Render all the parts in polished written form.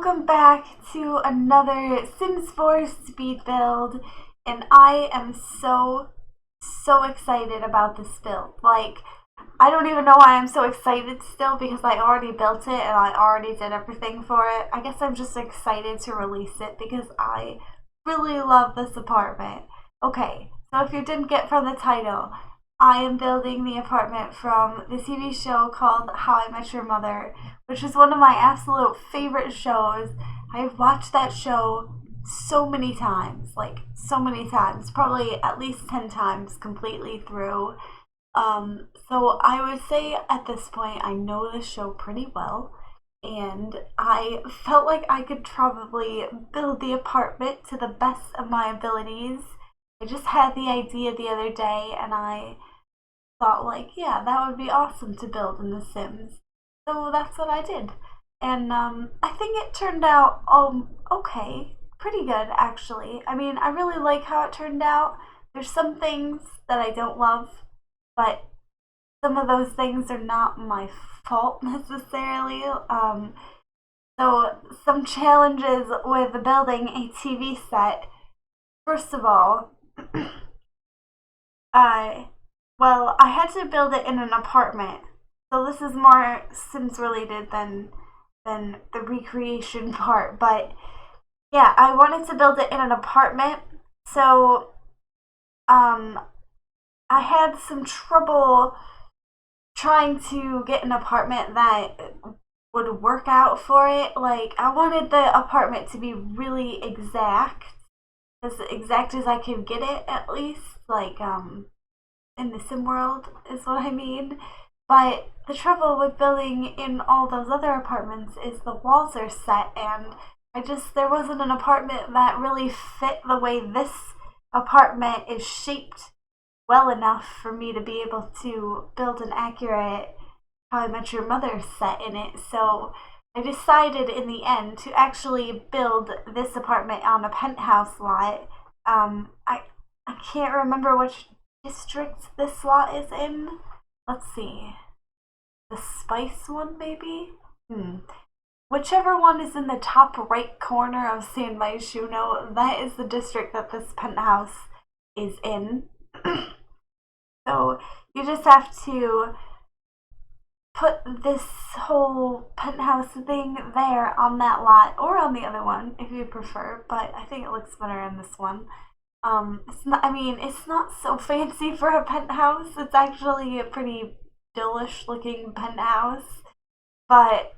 welcome back to another Sims 4 speed build, and I am so excited about this build. Like, I don't even know why I'm so excited still because I already built it and I already did everything for it. I guess I'm just excited to release it because I really love this apartment. Okay, so if you didn't get from the title, I am building the apartment from the TV show called How I Met Your Mother, which is one of my absolute favorite shows. I've watched that show so many times, like so many times, probably at least 10 times completely through. So I would say at this point I know the show pretty well, and I felt like I could probably build the apartment to the best of my abilities. I just had the idea the other day and I thought like, yeah, that would be awesome to build in The Sims. So that's what I did. And I think it turned out okay, pretty good actually. I mean, I really like how it turned out. There's some things that I don't love, but some of those things are not my fault necessarily. So some challenges with building a TV set. First of all, I I had to build it in an apartment. So this is more Sims related than the recreation part, but yeah, I wanted to build it in an apartment. So I had some trouble trying to get an apartment that would work out for it. Like, I wanted the apartment to be really as exact as I could get it, at least. Like, in the sim world is what I mean. But the trouble with building in all those other apartments is the walls are set, and there wasn't an apartment that really fit the way this apartment is shaped well enough for me to be able to build an accurate How I Met Your Mother set in it. So I decided in the end to actually build this apartment on a penthouse lot. I can't remember which district this lot is in. Let's see. The spice one, maybe? Whichever one is in the top right corner of San Myshuno, that is the district that this penthouse is in. So you just have to put this whole penthouse thing there on that lot, or on the other one if you prefer, but I think it looks better in this one. It's not so fancy for a penthouse. It's actually a pretty delish looking penthouse, but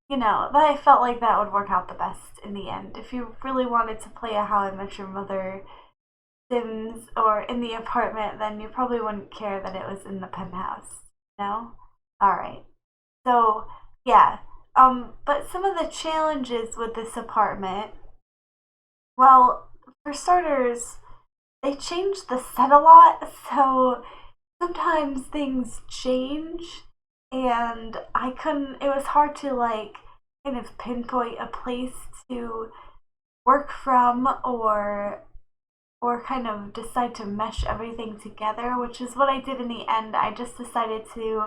I felt like that would work out the best in the end. If you really wanted to play a How I Met Your Mother Sims or in the apartment, then you probably wouldn't care that it was in the penthouse. No? Alright. So, yeah. But some of the challenges with this apartment, well, for starters, they changed the set a lot, so sometimes things change, and it was hard to kind of pinpoint a place to work from or kind of decide to mesh everything together, which is what I did in the end. I just decided to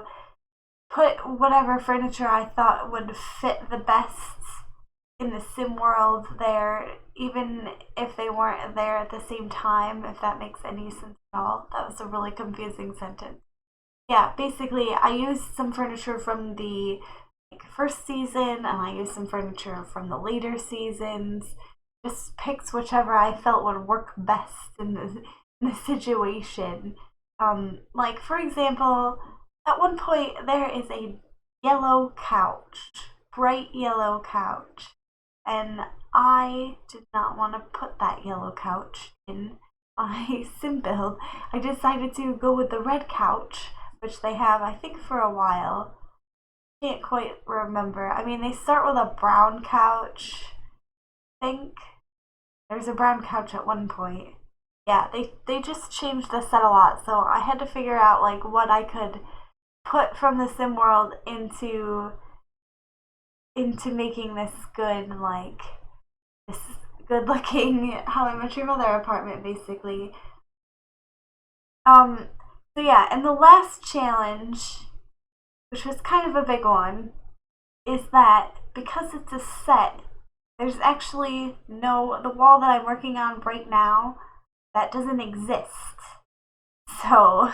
put whatever furniture I thought would fit the best in the sim world there, even if they weren't there at the same time, if that makes any sense at all. That was a really confusing sentence. Yeah, basically, I used some furniture from the first season, and I used some furniture from the later seasons. Just picked whichever I felt would work best in the situation. For example, at one point there is a yellow couch, bright yellow couch, and I did not want to put that yellow couch in my sim build. I decided to go with the red couch, which they have, I think, for a while. Can't quite remember. I mean, they start with a brown couch, I think. There's a brown couch at one point. Yeah, they just changed the set a lot, so I had to figure out what I could put from the sim world into making this good looking How I Met Your Mother apartment, basically. So yeah, and the last challenge, which was kind of a big one, is that because it's a set, there's actually no, the wall that I'm working on right now, that doesn't exist. So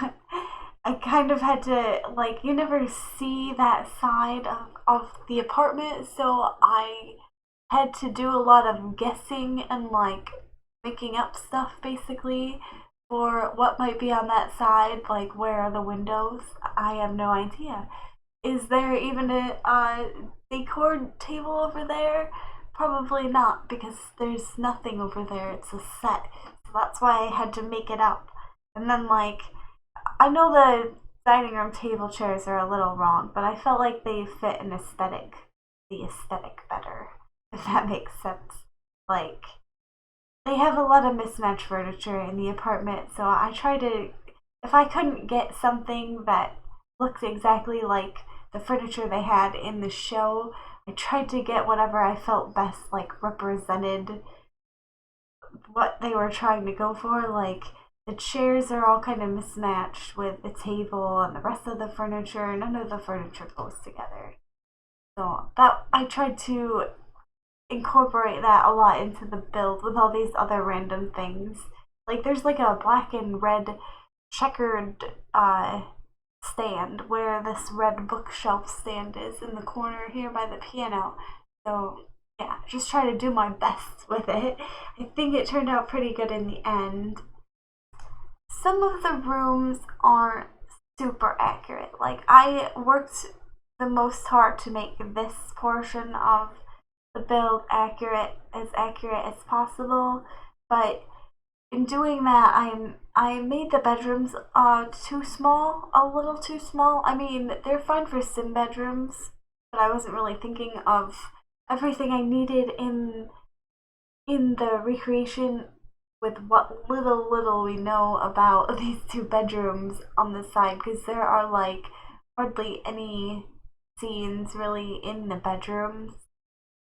I kind of had to, like, you never see that side of the apartment, so I had to do a lot of guessing and, like, making up stuff basically for what might be on that side, like, where are the windows? I have no idea. Is there even a decor table over there? Probably not, because there's nothing over there. It's a set. So that's why I had to make it up. And then, like, I know the dining room table chairs are a little wrong, but I felt like they fit the aesthetic better, if that makes sense. Like, they have a lot of mismatched furniture in the apartment, so I try to, if I couldn't get something that looked exactly like the furniture they had in the show, I tried to get whatever I felt best, like, represented what they were trying to go for. Like, the chairs are all kind of mismatched with the table and the rest of the furniture. None of the furniture goes together. So that I tried to incorporate that a lot into the build with all these other random things. Like, there's like a black and red checkered stand where this red bookshelf stand is in the corner here by the piano. So yeah, just try to do my best with it. I think it turned out pretty good in the end. Some of the rooms aren't super accurate. Like, I worked the most hard to make this portion of the build accurate as possible, but in doing that, I made the bedrooms too small, a little too small. I mean, they're fine for sim bedrooms, but I wasn't really thinking of everything I needed in the recreation with what little we know about these two bedrooms on the side, because there are, like, hardly any scenes really in the bedrooms.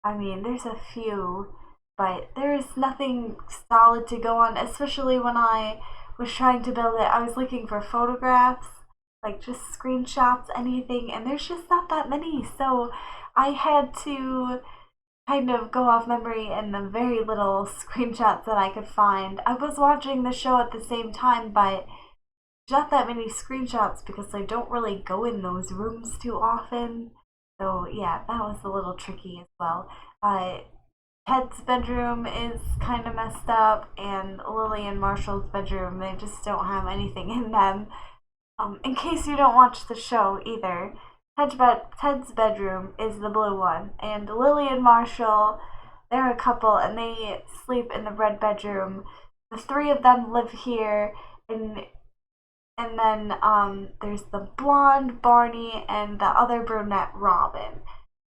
I mean, there's a few, but there is nothing solid to go on, especially when I was trying to build it. I was looking for photographs, like just screenshots, anything, and there's just not that many. So I had to kind of go off memory and the very little screenshots that I could find. I was watching the show at the same time, but not that many screenshots because I don't really go in those rooms too often. So yeah, that was a little tricky as well. Ted's bedroom is kind of messed up, and Lily and Marshall's bedroom, they just don't have anything in them. In case you don't watch the show either, Ted's bedroom is the blue one, and Lily and Marshall, they're a couple, and they sleep in the red bedroom. The three of them live here, and then there's the blonde Barney and the other brunette Robin.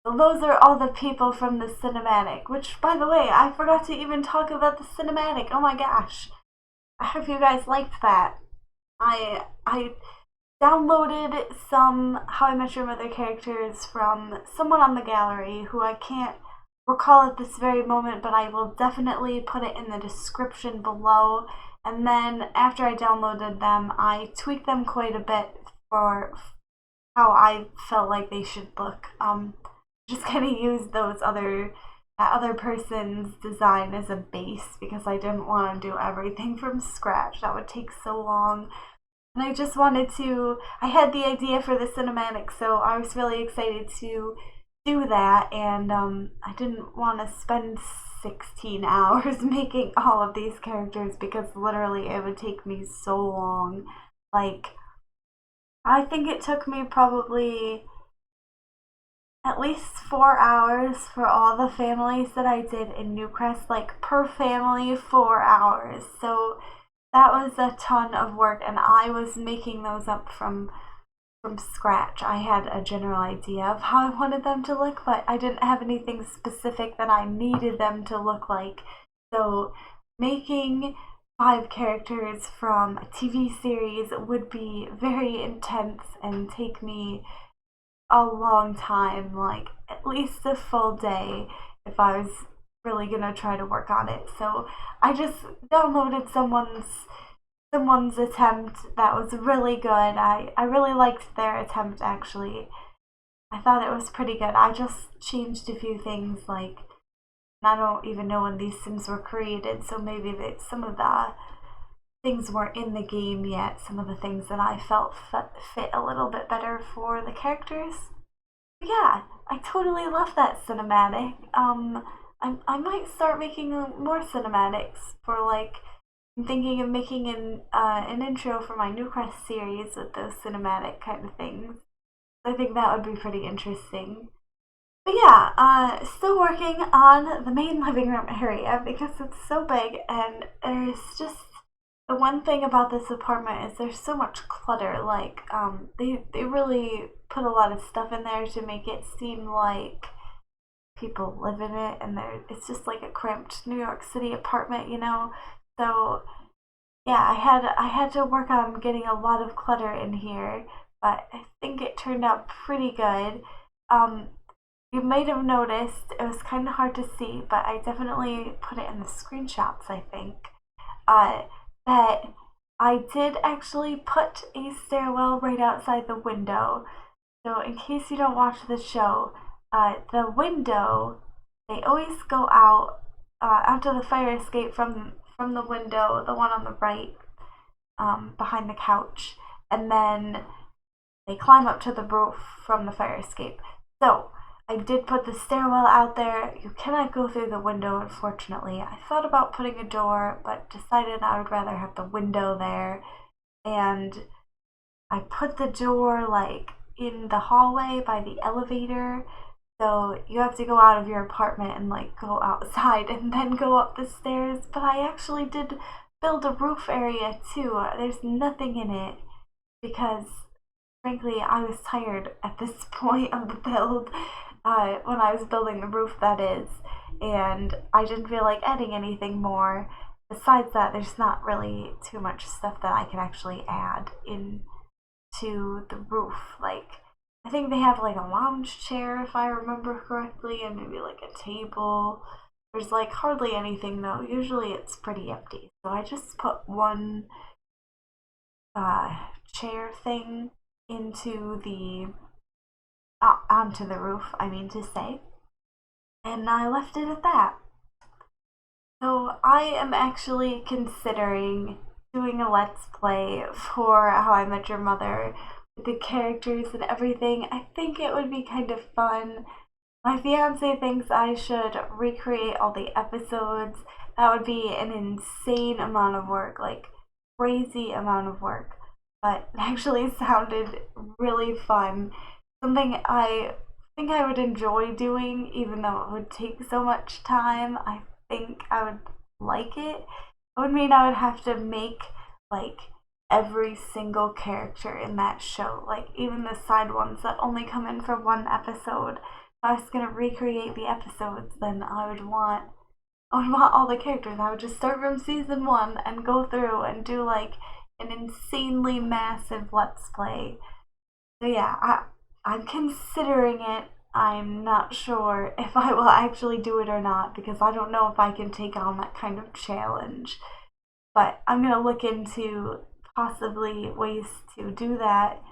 So those are all the people from the cinematic, which, by the way, I forgot to even talk about the cinematic. Oh my gosh. I hope you guys liked that. I downloaded some How I Met Your Mother characters from someone on the gallery who I can't recall at this very moment, but I will definitely put it in the description below. And then after I downloaded them, I tweaked them quite a bit for how I felt like they should look. Just kind of used that other person's design as a base because I didn't want to do everything from scratch. That would take so long. And I just wanted to, I had the idea for the cinematic, so I was really excited to do that, and I didn't want to spend 16 hours making all of these characters because literally it would take me so long. Like, I think it took me probably at least 4 hours for all the families that I did in Newcrest, like per family 4 hours. So that was a ton of work, and I was making those up from scratch. I had a general idea of how I wanted them to look, but I didn't have anything specific that I needed them to look like. So making 5 characters from a TV series would be very intense and take me a long time, like at least a full day if I was really gonna try to work on it. So I just downloaded someone's attempt that was really good. I really liked their attempt actually. I thought it was pretty good. I just changed a few things, like And I don't even know when these Sims were created, so maybe some of the things weren't in the game yet. Some of the things that I felt fit a little bit better for the characters. But yeah, I totally love that cinematic. I might start making more cinematics for like. I'm thinking of making an intro for my New Crest series with those cinematic kind of things. I think that would be pretty interesting. But yeah, still working on the main living room area because it's so big, and there's just the one thing about this apartment is there's so much clutter. Like, they really put a lot of stuff in there to make it seem like people live in it, and it's just like a cramped New York City apartment, you know. So yeah, I had to work on getting a lot of clutter in here, but I think it turned out pretty good. Um, you might have noticed it was kind of hard to see, but I definitely put it in the screenshots. I think uh, that I did actually put a stairwell right outside the window. So in case you don't watch the show, the window, they always go out onto the fire escape from the window, the one on the right, behind the couch, and then they climb up to the roof from the fire escape. So I did put the stairwell out there. You cannot go through the window, unfortunately. I thought about putting a door, but decided I would rather have the window there. And I put the door like in the hallway by the elevator. So you have to go out of your apartment and like go outside and then go up the stairs. But I actually did build a roof area too. There's nothing in it because frankly I was tired at this point of the build, when I was building the roof, that is, and I didn't feel like adding anything more. Besides that, there's not really too much stuff that I can actually add into the roof. Like, I think they have like a lounge chair if I remember correctly, and maybe like a table. There's like hardly anything though. Usually it's pretty empty. So I just put one chair thing into the onto the roof, I mean to say, and I left it at that. So I am actually considering doing a let's play for How I Met Your Mother with the characters and everything. I think it would be kind of fun. My fiance thinks I should recreate all the episodes. That would be an insane amount of work, like crazy amount of work, but it actually sounded really fun. Something I think I would enjoy doing, even though it would take so much time. I think I would like it. It would mean I would have to make like every single character in that show, like even the side ones that only come in for one episode. If I was gonna recreate the episodes, then I would want all the characters. I would just start from season one and go through and do like an insanely massive let's play. So yeah, I'm considering it. I'm not sure if I will actually do it or not because I don't know if I can take on that kind of challenge. But I'm gonna look into possibly ways to do that,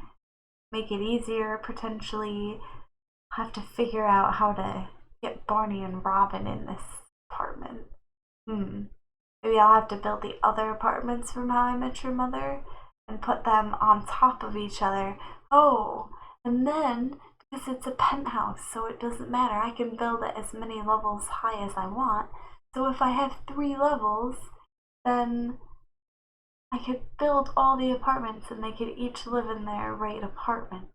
make it easier potentially. Have to figure out how to get Barney and Robin in this apartment. Maybe I'll have to build the other apartments from How I Met Your Mother and put them on top of each other. Oh, and then because it's a penthouse, so it doesn't matter. I can build it as many levels high as I want. So if I have 3 levels, then I could build all the apartments and they could each live in their right apartment.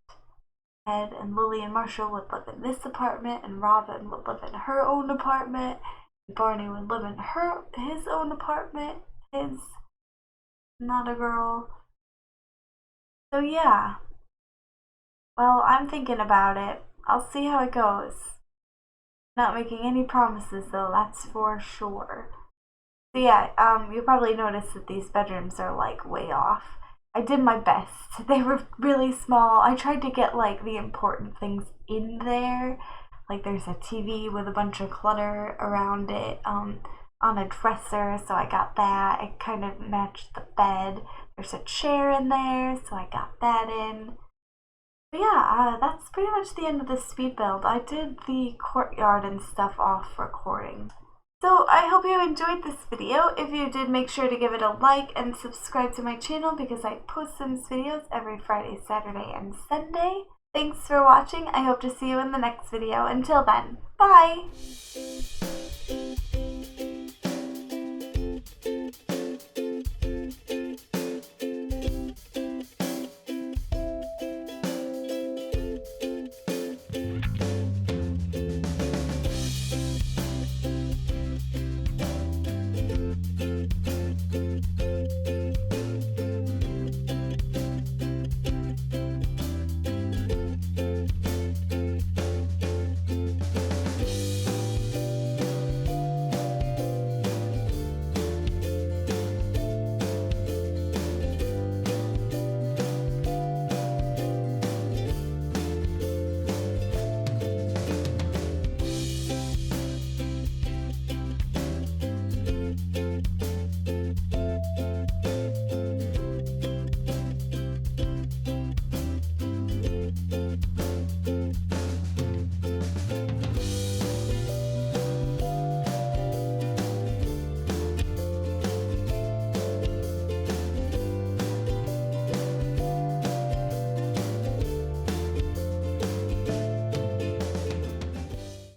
Ed and Lily and Marshall would live in this apartment, and Robin would live in her own apartment, and Barney would live in his own apartment. His not a girl. So yeah. Well, I'm thinking about it. I'll see how it goes. Not making any promises though, that's for sure. So yeah, you probably noticed that these bedrooms are like way off. I did my best. They were really small. I tried to get like the important things in there. Like there's a TV with a bunch of clutter around it, on a dresser, so I got that. It kind of matched the bed. There's a chair in there, so I got that in. But yeah, that's pretty much the end of the speed build. I did the courtyard and stuff off recording. So I hope you enjoyed this video. If you did, make sure to give it a like and subscribe to my channel because I post Sims videos every Friday, Saturday, and Sunday. Thanks for watching. I hope to see you in the next video. Until then, bye!